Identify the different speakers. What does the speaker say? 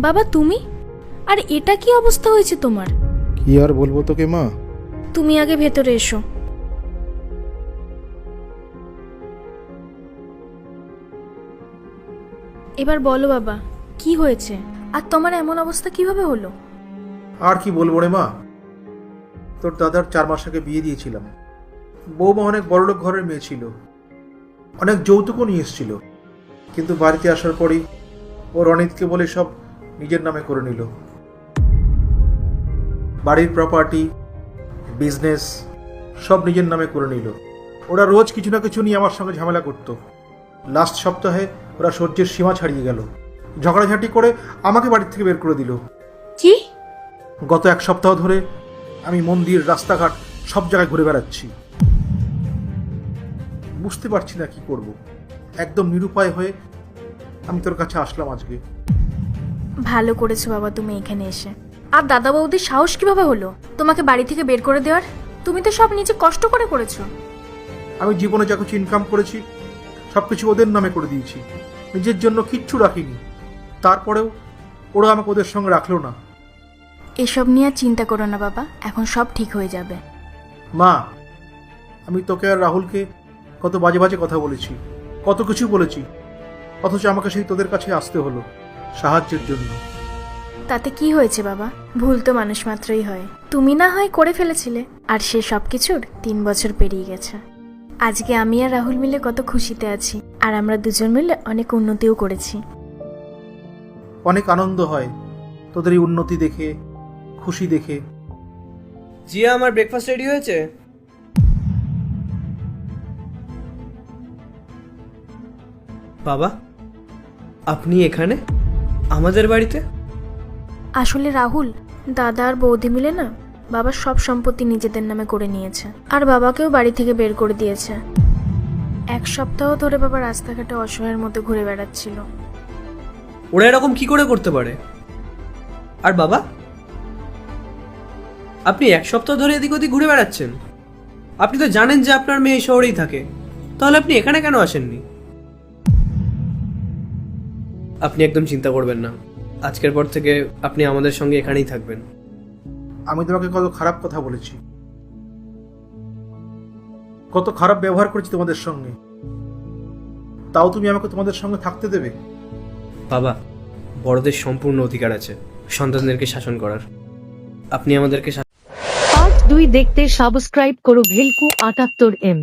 Speaker 1: বাবা তুমি? আর এটা কি অবস্থা হয়েছে তোমার?
Speaker 2: কি আর বলবো তোকে মা।
Speaker 1: তুমি আগে ভেতরে এসো। এবার বলো বাবা, কি হয়েছে? আর তোমার এমন অবস্থা কিভাবে হলো?
Speaker 2: আর কি বলবো রে মা, তোর দাদার 4 মাস আগে বিয়ে দিয়েছিলাম। বৌমা অনেক বড়লোক ঘরের মেয়ে ছিল, অনেক যৌতুকও নিয়ে এসেছিল। কিন্তু বাড়িতে আসার পরই ও রনিতকে বলে সব নিজের নামে করে নিল। বাড়ির প্রপার্টি, বিজনেস সব নিজের নামে করে নিল। ওরা রোজ কিছু না কিছু নিয়ে আমার সঙ্গে ঝামেলা করত। লাস্ট সপ্তাহে ওরা সহ্যের সীমা ছাড়িয়ে গেল, ঝগড়াঝাঁটি করে আমাকে বাড়ি থেকে বের করে দিল।
Speaker 1: কি?
Speaker 2: গত 1 সপ্তাহ ধরে আমি মন্দির, রাস্তাঘাট সব জায়গায় ঘুরে বেড়াচ্ছি। বুঝতে পারছি না কি করব। একদম নিরুপায় হয়ে আমি তোর কাছে আসলাম আজকে।
Speaker 1: ভালো করেছো বাবা তুমি এখানে এসে। আর দাদা বৌদির সাহস কিভাবে হলো তোমাকে বাড়ি থেকে বের করে দেওয়ার? তুমি তো সব নিজে কষ্ট করে করেছো।
Speaker 2: আমি জীবনে যা কিছু ইনকাম করেছি সবকিছু ওদের নামে করে দিয়েছি, নিজের জন্য কিচ্ছু রাখিনি। তারপরেও ওরা আমাকে ওদের সঙ্গে রাখলো না।
Speaker 1: এসব নিয়ে আর চিন্তা করো না বাবা, এখন সব ঠিক হয়ে যাবে।
Speaker 2: মা, আমি তোকে আর রাহুলকে কত বাজে বাজে কথা বলেছি, কত কিছু বলেছি, অথচ আমাকে সেই তোদের কাছে আসতে হলো সাহায্যের জন্য।
Speaker 1: তাতে কি হয়েছে বাবা? ভুল তো মানুষ মাত্রই হয়। তুমি না হয় করে ফেলেছিলে, আর সে সবকিছুর 3 বছর পেরিয়ে গেছে। আজকে আমি আর রাহুল মিলে কত খুশিতে আছি, আর আমরা দুজন মিলে অনেক উন্নতিও করেছি।
Speaker 2: অনেক আনন্দ হয় তোদের এই উন্নতি দেখে, খুশি দেখে।
Speaker 3: জিয়া, আমার ব্রেকফাস্ট রেডি হয়েছে? বাবা, আপনি এখানে আমাদের বাড়িতে?
Speaker 1: আসলে রাহুল, দাদা আর বৌদি মিলে না বাবার সব সম্পত্তি নিজেদের নামে করে নিয়েছে, আর বাবাকেও বাড়ি থেকে বের করে দিয়েছে। 1 সপ্তাহ ধরে বাবা রাস্তাঘাটে অসহায়ের মতো ঘুরে বেড়াচ্ছিল।
Speaker 3: ওরা এরকম কি করে করতে পারে? আর বাবা, আপনি 1 সপ্তাহ ধরে এদিক ওদিক ঘুরে বেড়াচ্ছেন? আপনি তো জানেন যে আপনার মেয়ে এই শহরেই থাকে, তাহলে আপনি এখানে কেন আসেননি? আপনি একদম চিন্তা করবেন না, আজকের পর থেকে আপনি আমাদের সঙ্গে এখানেই থাকবেন।
Speaker 2: আমি তোমাকে কত খারাপ কথা বলেছি, কত খারাপ ব্যবহার করেছি তোমাদের সঙ্গে, তাও তুমি আমাকে তোমাদের সঙ্গে থাকতে দেবে?
Speaker 3: বাবা, বড়দের সম্পূর্ণ অধিকার আছে সন্তানদেরকে শাসন করার। আপনি আমাদেরকে
Speaker 4: পার্ট 2 দেখতে সাবস্ক্রাইব করো ভেলকু 78M।